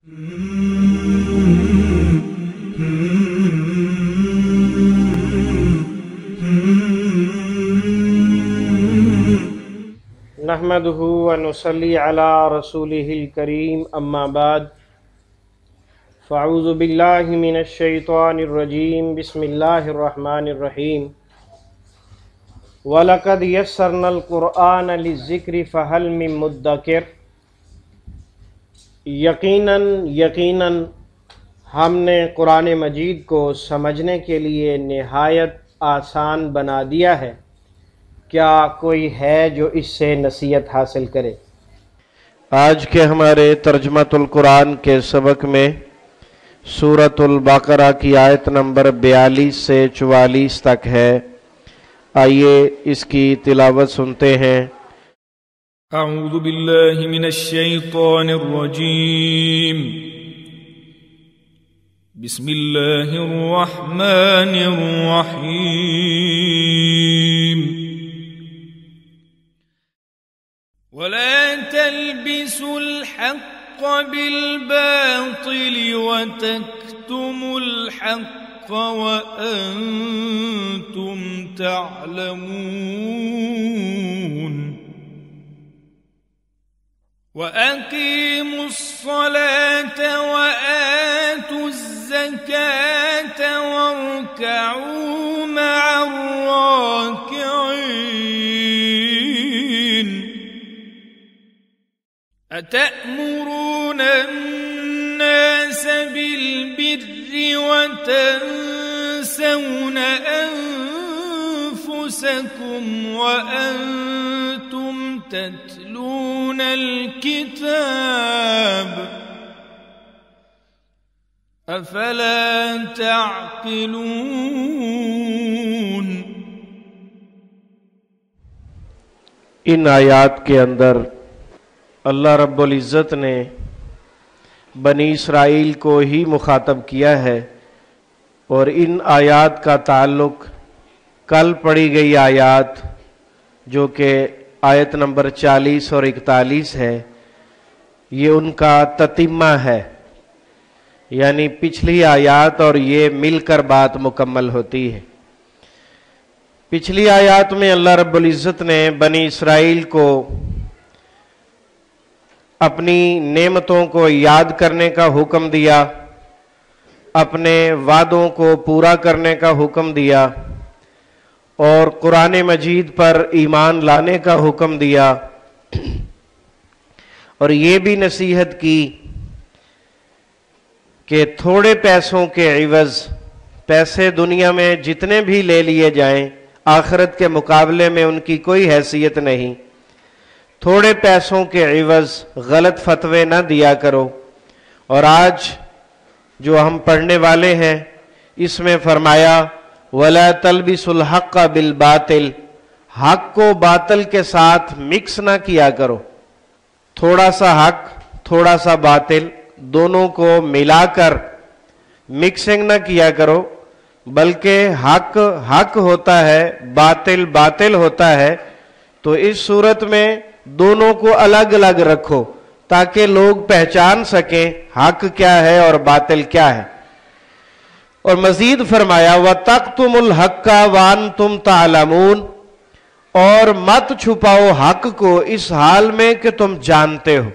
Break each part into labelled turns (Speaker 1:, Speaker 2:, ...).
Speaker 1: نحمدہ ونصلی علی رسولہ الکریم اما بعد فاعوذ باللہ من الشیطان الرجیم بسم اللہ الرحمن الرحیم وَلَقَدْ يَسَّرْنَا الْقُرْآنَ لِلذِّكْرِ فَهَلْ مِن مُدَّكِرٍ۔ یقیناً ہم نے قرآن مجید کو سمجھنے کے لیے نہایت آسان بنا دیا ہے، کیا کوئی ہے جو اس سے نصیحت حاصل کرے؟
Speaker 2: آج کے ہمارے ترجمۃ القرآن کے سبق میں سورۃ البقرہ کی آیت نمبر 42 سے 44 تک ہے۔ آئیے اس کی تلاوت سنتے ہیں۔
Speaker 3: اعوذ باللہ من الشیطان الرجیم، بسم اللہ الرحمن الرحیم۔ ولا تلبسوا الحق بالباطل وتكتموا الحق وأنتم تعلمون، وأقيموا الصلاة وآتوا الزكاة واركعوا مع الراكعين، أتأمرون الناس بالبر وتنسون أنفسكم وأنتم تتلون الكتاب أفلا تعقلون۔
Speaker 2: ان آیات کے اندر اللہ رب العزت نے بنی اسرائیل کو ہی مخاطب کیا ہے، اور ان آیات کا تعلق کل پڑھی گئی آیات جو کہ آیت نمبر 40 اور 41 ہے، یہ ان کا تتمہ ہے، یعنی پچھلی آیات اور یہ مل کر بات مکمل ہوتی ہے۔ پچھلی آیات میں اللہ رب العزت نے بنی اسرائیل کو اپنی نعمتوں کو یاد کرنے کا حکم دیا، اپنے وعدوں کو پورا کرنے کا حکم دیا، اور قرآن مجید پر ایمان لانے کا حکم دیا، اور یہ بھی نصیحت کی کہ تھوڑے پیسوں کے عوض، پیسے دنیا میں جتنے بھی لے لیے جائیں آخرت کے مقابلے میں ان کی کوئی حیثیت نہیں، تھوڑے پیسوں کے عوض غلط فتوے نہ دیا کرو۔ اور آج جو ہم پڑھنے والے ہیں اس میں فرمایا وَلَا تَلْبِسُوا الْحَقَّ بِالْبَاطِلِ، حق کو باطل کے ساتھ مکس نہ کیا کرو، تھوڑا سا حق تھوڑا سا باطل دونوں کو ملا کر مکسنگ نہ کیا کرو، بلکہ حق حق ہوتا ہے، باطل باطل ہوتا ہے، تو اس صورت میں دونوں کو الگ الگ رکھو تاکہ لوگ پہچان سکیں حق کیا ہے اور باطل کیا ہے۔ اور مزید فرمایا وَتَقْتُمُ الْحَقَّ وَأَنْتُمْ تَعْلَمُونَ، اور مت چھپاؤ حق کو اس حال میں کہ تم جانتے ہو۔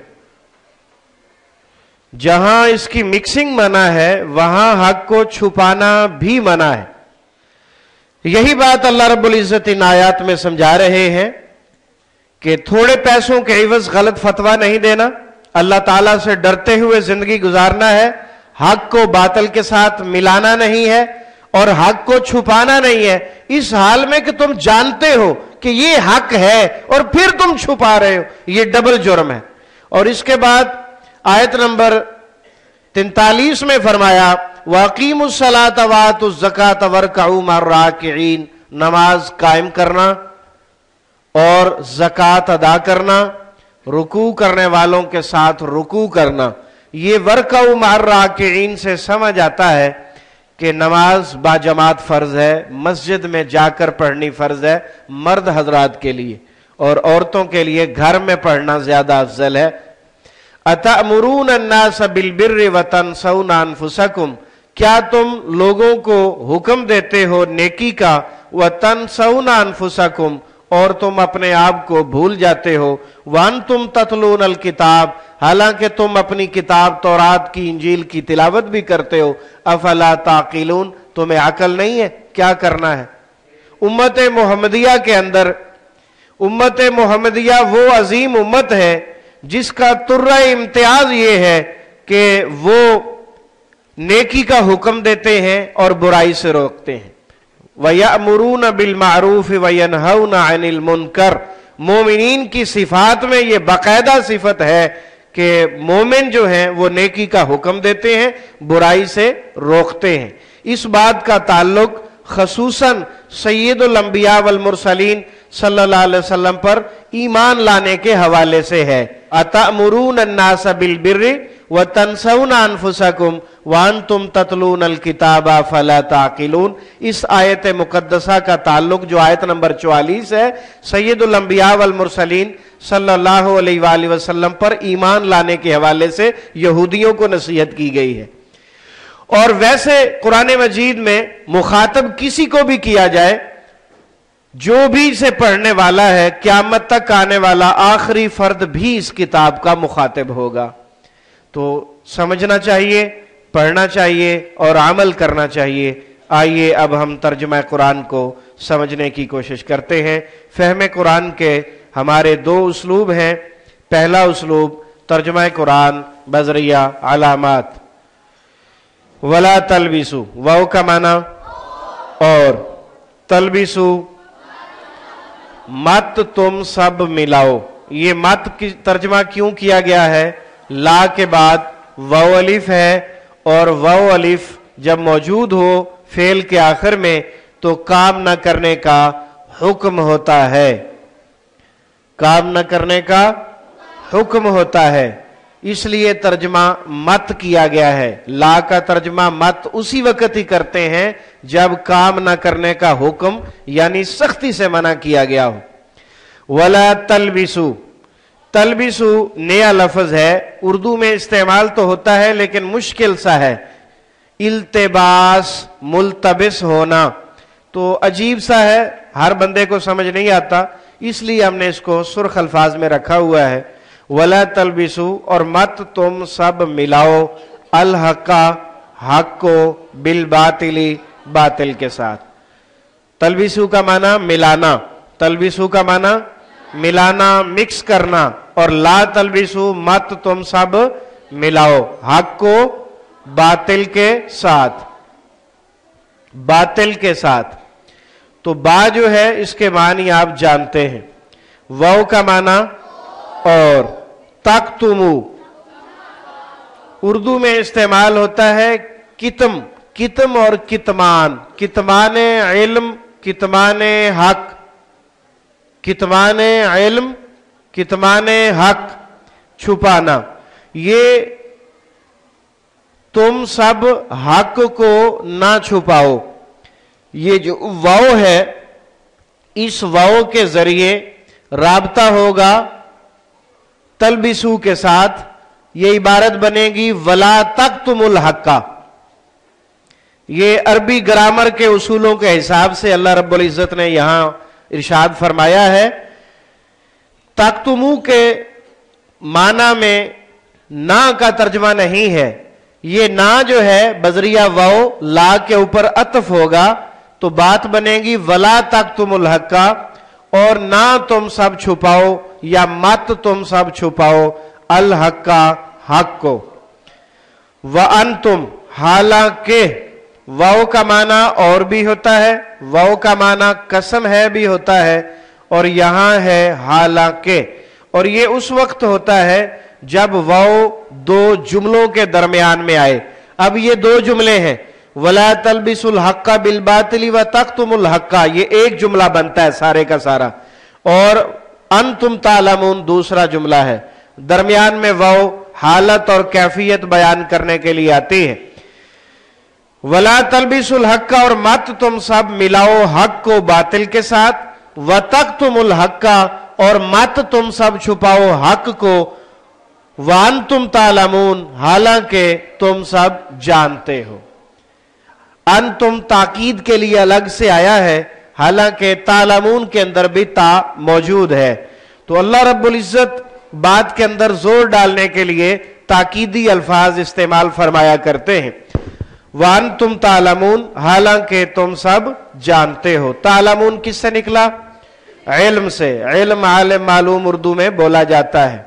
Speaker 2: جہاں اس کی مکسنگ منع ہے وہاں حق کو چھپانا بھی منع ہے۔ یہی بات اللہ رب العزت ان آیات میں سمجھا رہے ہیں کہ تھوڑے پیسوں کے عوض غلط فتویٰ نہیں دینا، اللہ تعالیٰ سے ڈرتے ہوئے زندگی گزارنا ہے، حق کو باطل کے ساتھ ملانا نہیں ہے اور حق کو چھپانا نہیں ہے، اس حال میں کہ تم جانتے ہو کہ یہ حق ہے اور پھر تم چھپا رہے ہو، یہ ڈبل جرم ہے۔ اور اس کے بعد آیت نمبر 43 میں فرمایا وَأَقِيمُوا الصَّلَاةَ وَآتُوا الزَّكَاةَ وَارْكَعُوا مَعَ الرَّاكِعِينَ، نماز قائم کرنا اور زکوٰۃ ادا کرنا، رکوع کرنے والوں کے ساتھ رکوع کرنا۔ یہ وَارْكَعُوا مَعَ الرَّاكِعِينَ سے سمجھ آتا ہے کہ نماز با جماعت فرض ہے، مسجد میں جا کر پڑھنی فرض ہے مرد حضرات کے لیے، اور عورتوں کے لیے گھر میں پڑھنا زیادہ افضل ہے۔ अतअमुरून अन्नास बिलबिर्रि व तनसौन अनफुसकुम, क्या तुम लोगों को हुक्म देते हो नेकी का, व तनसौन अनफुसकुम, और तुम अपने आप को भूल जाते हो, वन तुम ततलून अल किताब, हालांकि तुम अपनी किताब तौरात की इंजील की तिलावत भी करते हो, अफला ताकिलून, तुम्हें अकल नहीं है क्या करना है। उम्मत मोहम्मदिया के अंदर, उम्मत मोहम्मदिया वो अजीम उम्मत है जिसका तुर्रा इम्तियाज ये है कि वो नेकी का हुक्म देते हैं और बुराई से रोकते हैं। वयअमुरून बिल मारूफ वयनहौन अनिल मुनकर, मोमिनीन की सिफात में ये बाकायदा सिफत है कि मोमिन जो हैं वो नेकी का हुक्म देते हैं, बुराई से रोकते हैं। इस बात का ताल्लुक खसूसन सैयदुल अंबिया वल मुरसलीन सल्लल्लाहु अलैहि वसल्लम पर ईमान लाने के हवाले से है। अतअमुरून अन्नास बिल बिर्रि व तनसौन अनफुसकुम व अंतुम ततलून अल किताबा फला ताकिलून। इस आयत मुकद्दसा का ताल्लुक जो आयत नंबर 44 है, सैयदुल अंबिया वल मुरसलीन सल्लल्लाहु अलैहि वसल्लम पर ईमान लाने के हवाले से यहूदियों को नसीहत की गई है। और वैसे कुरान मजीद में मुखातब किसी को भी किया जाए, जो भी इसे पढ़ने वाला है, क़यामत तक आने वाला आखिरी फर्द भी इस किताब का मुखातिब होगा। तो समझना चाहिए, पढ़ना चाहिए और अमल करना चाहिए। आइए अब हम तर्जुमा कुरान को समझने की कोशिश करते हैं। फहम कुरान के हमारे दो उसलूब हैं। पहला उसलूब तर्जुमा कुरान बजरिया अलामात। वला तलबिसु, वाव का माना और, तलबिसु मत तुम सब मिलाओ। ये मत की तर्जमा क्यों किया गया है? ला के बाद वाव अलिफ है और वाव अलिफ जब मौजूद हो फेल के आखिर में तो काम न करने का हुक्म होता है, काम न करने का हुक्म होता है, इसलिए तर्जमा मत किया गया है। ला का तर्जमा मत उसी वक्त ही करते हैं जब काम न करने का हुक्म यानी सख्ती से मना किया गया हो। वला तलबिसु, तलबिसु नया लफ्ज है, उर्दू में इस्तेमाल तो होता है लेकिन मुश्किल सा है। इल्तिबास, मुल्तबिस होना, तो अजीब सा है, हर बंदे को समझ नहीं आता, इसलिए हमने इसको सुर्ख अल्फाज में रखा हुआ है। वला तलबिसु, और मत तुम सब मिलाओ, अल हक्का, हक को, बिल बातिली, बातिल के साथ। तलबिसु का माना मिलाना, तलबिसु का माना मिलाना, मिक्स करना, और ला तलबिसु मत तुम सब मिलाओ, हक को बातिल के साथ, बातिल के साथ। तो बा जो है इसके मानी आप जानते हैं। वाव का माना और, तक्तुमु उर्दू में इस्तेमाल होता है कितम, कितम और कितमान, कितमाने इल्म, कितमाने हक, कितमाने इल्म, कितमाने हक, छुपाना। ये तुम सब हक को ना छुपाओ, ये जो वाव है इस वाव के जरिए राबता होगा तलबिसु के साथ। ये इबारत बनेगी वला तक्तुमुल हक्का। ये अरबी ग्रामर के उसूलों के हिसाब से अल्लाह रब्बुल इज्जत ने यहां इरशाद फरमाया है। तक्तुमु के माना में ना का तर्जमा नहीं है, ये ना जो है बजरिया वाव ला के ऊपर अतफ होगा, तो बात बनेगी वला तक्तुमुल हक्का, और ना तुम सब छुपाओ या मत तुम सब छुपाओ अल हक्का, हक को। व अंतुम, हालांकि वाव का माना और भी होता है, वाव का माना कसम है भी होता है, और यहां है हालांकि, और ये उस वक्त होता है जब वाव दो जुमलों के दरमियान में आए। अब ये दो जुमले हैं, वला तलबिसुल हक्का बिल बातिली व तक्तुमुल हक्का, ये एक जुमला बनता है सारे का सारा, और अंतुम तालमून दूसरा जुमला है। दरमियान में वाव हालत और कैफियत बयान करने के लिए आती है। वला तलबिसुल हक्का, और मत तुम सब मिलाओ हक को बातिल के साथ, व तक्तुमुल हक्का, और मत तुम सब छुपाओ हक को वान्तुम तालमून, हालांकि तुम सब जानते हो। अंतुम ताकीद के लिए अलग से आया है, हालांकि तालमून के अंदर भी ता मौजूद है। तो अल्लाह रब्बुल इज्जत बात के अंदर जोर डालने के लिए ताकीदी अल्फाज इस्तेमाल फरमाया करते हैं। वान्तुम तालमून, हालांकि तुम सब जानते हो। तालमून किससे निकला? इल्म से। इल्म आलिम मालूम उर्दू में बोला जाता है।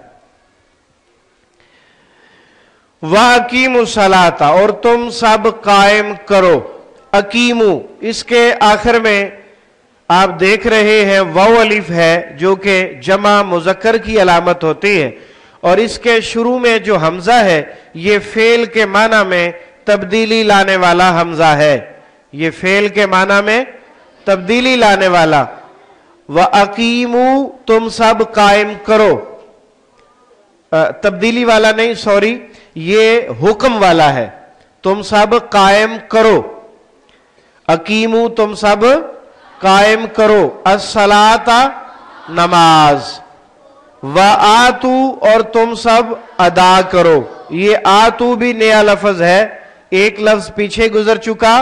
Speaker 2: वाकीमु सलाता, और तुम सब कायम करो। अकीमु, इसके आखिर में आप देख रहे हैं वाव अलिफ है, जो कि जमा मुजक्कर की अलामत होती है, और इसके शुरू में जो हमजा है ये फेल के माना में तब्दीली लाने वाला हमजा है। ये फेल के माना में तब्दीली लाने वाला। व अकीमु, तुम सब कायम करो। तब्दीली वाला नहीं, सॉरी, ये हुक्म वाला है। तुम सब कायम करो। अकीमु, तुम सब कायम करो। अस्सलाता, नमाज। व आतू, और तुम सब अदा करो। ये आतू भी नया लफ्ज है, एक लफ्ज पीछे गुजर चुका,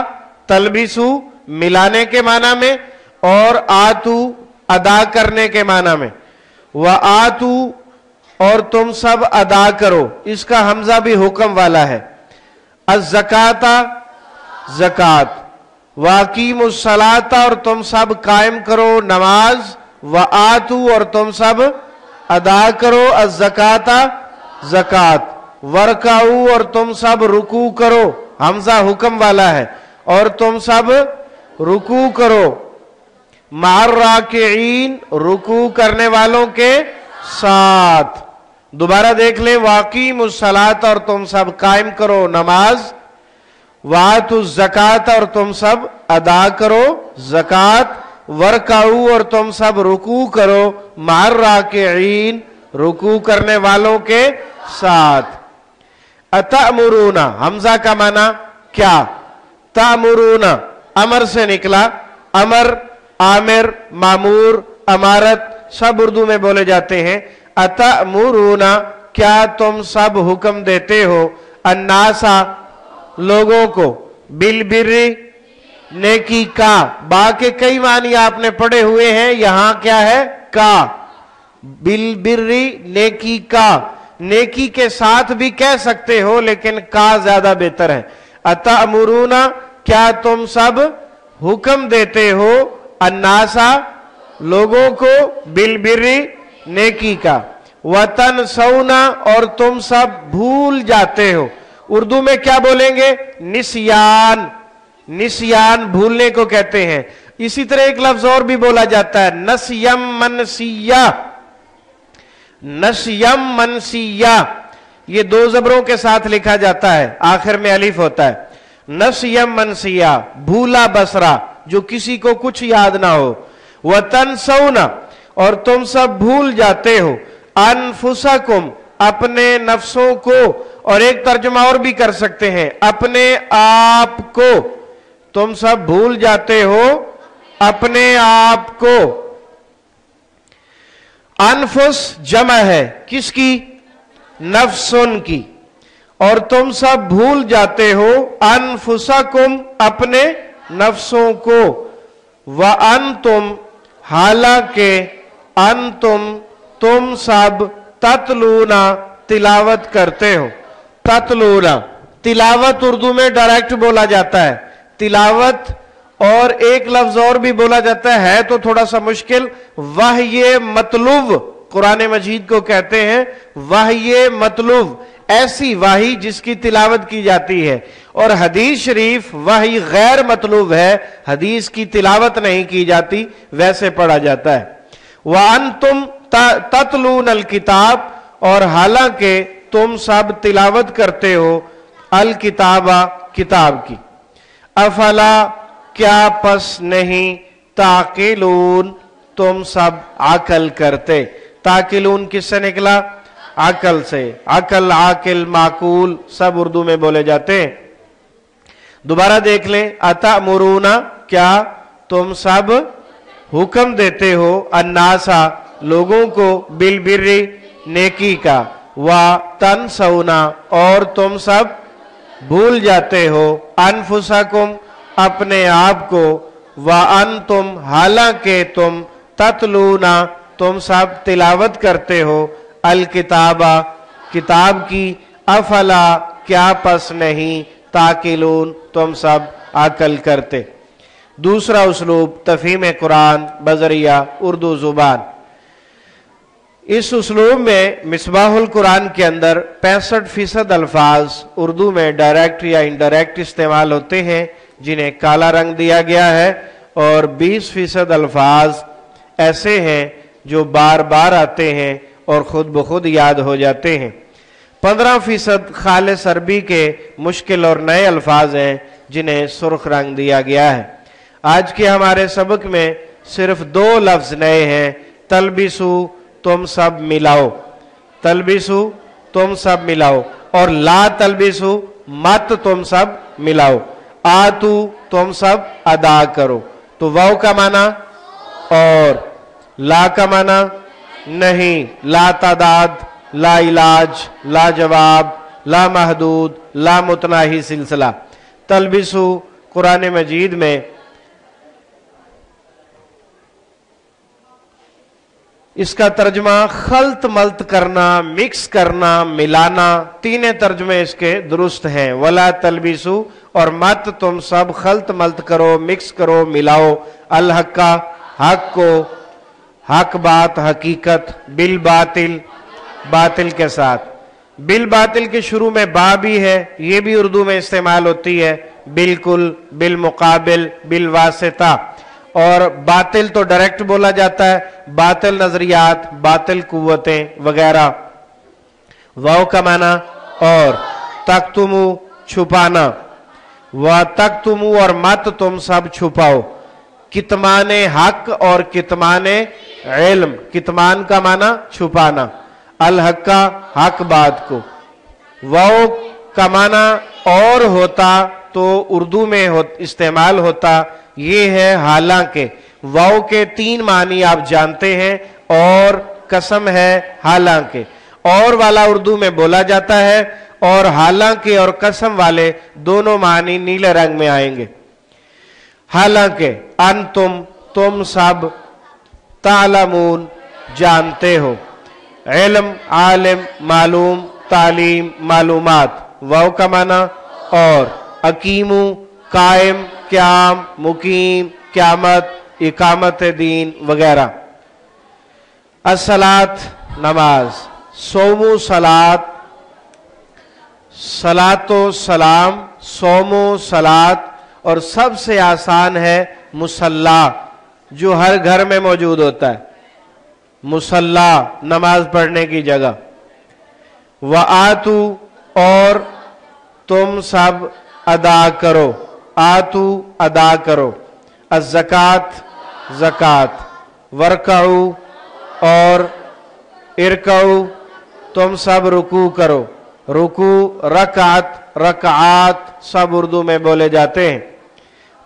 Speaker 2: तलबिसु मिलाने के माना में, और आतू अदा करने के माना में। व आतू, और तुम सब अदा करो, इसका हमजा भी हुक्म वाला है। अज़्ज़काता, ज़कात। वाकीमुस सलाता, और तुम सब कायम करो नमाज। व आतू, और तुम सब अदा करो अज़्ज़काता, ज़कात। वरकाऊ, और तुम सब रुकू करो, हमजा हुक्म वाला है, और तुम सब रुकू करो। मार राकिईन, रुकू करने वालों के साथ। दोबारा देख ले, वाकीमुस सलात, और तुम सब कायम करो नमाज। वातु ज़कात, और तुम सब अदा करो ज़कात। वरकाऊ, और तुम सब रुकू करो मार राकिईन, रुकू करने वालों के साथ। अतअमुरूना, हमजा का माना क्या? तअमुरूना अमर से निकला। अमर, आमिर, मामूर, अमारत सब उर्दू में बोले जाते हैं। अतअमुरूना, क्या तुम सब हुक्म देते हो, अन्नासा, लोगों को, बिल बिर्री, नेकी का। बा के कई मानी आपने पढ़े हुए हैं, यहां क्या है? का। बिल बिर्री, नेकी का। नेकी के साथ भी कह सकते हो, लेकिन का ज्यादा बेहतर है। अतअमुरूना, क्या तुम सब हुक्म देते हो, अन्नासा, लोगों को, बिल बिर्री, नेकी का। वतन सौना, और तुम सब भूल जाते हो। उर्दू में क्या बोलेंगे? निस्यान। निस्यान भूलने को कहते हैं। इसी तरह एक लफ्ज और भी बोला जाता है, नस्यम मनसिया। नस्यम मनसिया, ये दो जबरों के साथ लिखा जाता है, आखिर में अलिफ होता है। नस्यम मनसिया, भूला बसरा, जो किसी को कुछ याद ना हो। वतन सौना, और तुम सब भूल जाते हो। अनफुसकुम, अपने नफ्सों को, और एक तर्जुमा और भी कर सकते हैं, अपने आप को। तुम सब भूल जाते हो अपने आप को। अनफुस जमा है किसकी? नफ्सुन की। और तुम सब भूल जाते हो अनफुसकुम, अपने नफ्सों को। व अंतुम, हालांकि अंतुम, तुम सब ततलूना, तिलावत करते हो। ततलूना, तिलावत उर्दू में डायरेक्ट बोला जाता है। तिलावत, और एक लफ्ज और भी बोला जाता है तो थोड़ा सा मुश्किल, वह्य मतलूब कुरान मजीद को कहते हैं। वह्य मतलूब, ऐसी वाही जिसकी तिलावत की जाती है। और हदीस शरीफ वही गैर मतलूब है, हदीस की तिलावत नहीं की जाती, वैसे पढ़ा जाता है। व अंतुम ततलून अल किताब, और हालांकि तुम सब तिलावत करते हो अल किताबा, किताब की। अफला, क्या पस नहीं, ताकिलून, तुम सब अकल करते। ताकिलून किससे निकला? अकल से। अकल, आकिल, माकूल सब उर्दू में बोले जाते हैं। दोबारा देख लें, अतअमुरूना, क्या तुम सब हुक्म देते हो, अन्नासा, लोगों को, बिल बिर्री, नेकी का। وَتَنْسَوْنَ اور تم سب بھول جاتے ہو أَنفُسَكُمْ اپنے آپ کو وَأَنْتُمْ حالانکہ تم تَتْلُونَ تم سب تلاوت کرتے ہو الکتاب کتاب کی افلا کیا پس نہیں تاکلون تم سب عقل کرتے۔ دوسرا اسلوب تفہیم قرآن بذریعہ اردو زبان۔ اس اسلوب میں مصباح القرآن کے اندر 65% الفاظ اردو میں ڈائریکٹ یا انڈائریکٹ استعمال ہوتے ہیں جنہیں کالا رنگ دیا گیا ہے، اور 20% الفاظ ایسے ہیں جو بار بار آتے ہیں اور خود بخود یاد ہو جاتے ہیں۔ 15% خالص عربی کے مشکل اور نئے الفاظ ہیں جنہیں سرخ رنگ دیا گیا ہے۔ آج کے ہمارے سبق میں صرف 2 لفظ نئے ہیں، تلبسو تم سب ملاؤ، تلبسو تم سب ملاؤ، اور لا تلبسو مت تم سب ملاؤ، آتو تم سب ادا کرو۔ تو واو کا معنی اور، لا کا معنی نہیں، لا تعداد، لا علاج، لا جواب، لا محدود، لا متناہی سلسلہ۔ تلبسو قرآن مجید میں اس کا ترجمہ خلط ملط کرنا، مکس کرنا، ملانا، 3 ترجمے اس کے درست ہیں۔ ولا تلبسو اور مت تم سب خلط ملط کرو، مکس کرو، ملاؤ، الحق کا حق کو، حق بات حقیقت، بالباطل باطل کے ساتھ۔ بالباطل کے شروع میں با بھی ہے، یہ بھی اردو میں استعمال ہوتی ہے، بالکل، بالمقابل، بالواسطہ۔ اور باطل تو ڈائریکٹ بولا جاتا ہے، باطل نظریات، باطل قوتیں وغیرہ۔ واو کا معنی اور، تکتمو چھپانا، وَتَكْتُمُوا اور مت تم سب چھپاؤ، کتمان حق اور کتمان علم، کتمان کا معنی چھپانا، الحق کا حق بات کو۔ واو کا معنی اور ہوتا تو اردو میں استعمال ہوتا، یہ ہے حالانکہ۔ واو کے 3 معنی آپ جانتے ہیں، اور قسم ہے حالانکہ۔ اور والا اردو میں بولا جاتا ہے، اور حالانکہ اور قسم والے دونوں معنی نیلے رنگ میں آئیں گے۔ حالانکہ انتم تم سب، تعلمون جانتے ہو، علم عالم معلوم تعلیم معلومات، واو کا معنی اور، اقیمو قائم قیام مقیم قیامت اقامت دین وغیرہ۔ الصلاۃ نماز، صومو صلاۃ، صلاۃ و سلام، صومو صلاۃ، اور سب سے آسان ہے مصلی جو ہر گھر میں موجود ہوتا ہے، مصلی نماز پڑھنے کی جگہ۔ وآتو اور تم سب ادا کرو، آتو ادا کرو، الزکات زکات، ورکعو اور ارکعو تم سب رکوع کرو، رکوع رکعت رکعات سب اردو میں بولے جاتے ہیں،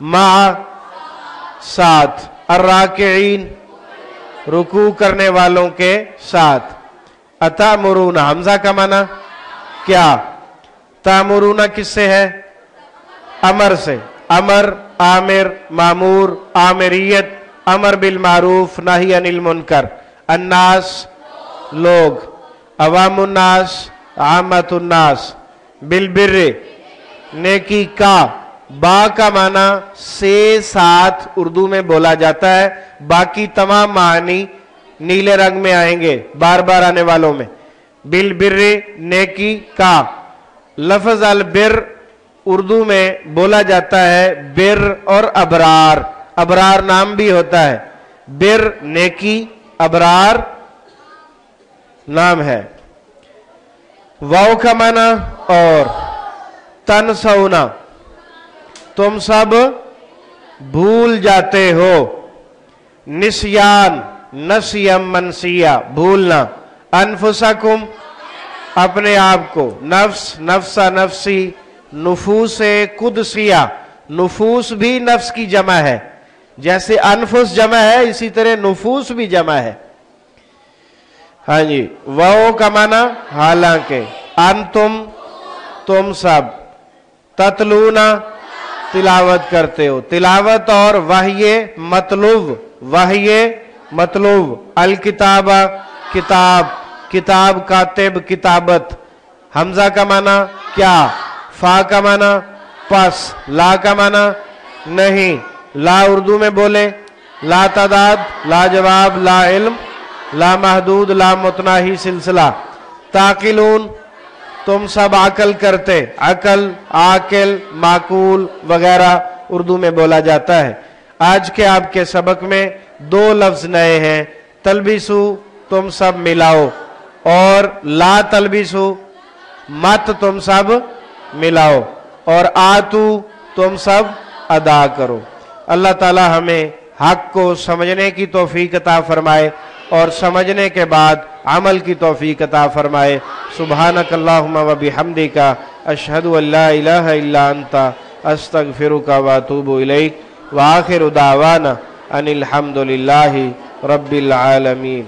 Speaker 2: مع ساتھ، الراکعین رکوع کرنے والوں کے ساتھ، اتامرون حمزہ کا معنی کیا، تامرون کس سے ہے، امر سے، امر آمر مامور، آمریت امر بالمعروف نہی عن المنکر، الناس لوگ، عوام الناس عامت الناس، بالبر نیکی کا، با کا معنی سے ساتھ اردو میں بولا جاتا ہے، باقی تمام معنی نیلے رنگ میں آئیں گے بار بار آنے والوں میں، بالبر نیکی کا۔ لفظ البر اردو میں بولا جاتا ہے بر اور ابرار، ابرار نام بھی ہوتا ہے، بر نیکی، ابرار نام ہے۔ واو کا معنی اور، تنسونا تم سب بھول جاتے ہو، نسیان نسیم منسیہ بھولنا، انفسکم اپنے آپ کو، نفس نفسہ نفسی، نفوس قدسیہ، نفوس بھی نفس کی جمع ہے، جیسے انفس جمع ہے اسی طرح نفوس بھی جمع ہے۔ ہاں جی، وہ کا معنی حالانکہ، انتم تم سب، تتلونا تلاوت کرتے ہو، تلاوت اور وحی مطلوب، الکتابہ کتاب، کتاب کاتب کتابت، حمزہ کا معنی کیا، فا کا معنی پس، لا کا معنی نہیں، لا اردو میں بولے، لا تعداد، لا جواب، لا علم، لا محدود، لا متناہی سلسلہ، تاقلون تم سب عقل کرتے، عقل، عاقل، معقول وغیرہ اردو میں بولا جاتا ہے۔ آج کے آپ کے سبق میں دو لفظ نئے ہیں، تلبسو تم سب ملاؤ، اور لا تلبسو مت تم سب ملاؤ، اور آتو تم سب ادا کرو۔ اللہ تعالی ہمیں حق کو سمجھنے کی توفیق عطا فرمائے اور سمجھنے کے بعد عمل کی توفیق عطا فرمائے۔ سبحانک اللہم و بحمدک، اشہد ان لا الہ الا انت، استغفرک و اتوب الیک، وآخر دعوانا ان الحمد للہ رب العالمین۔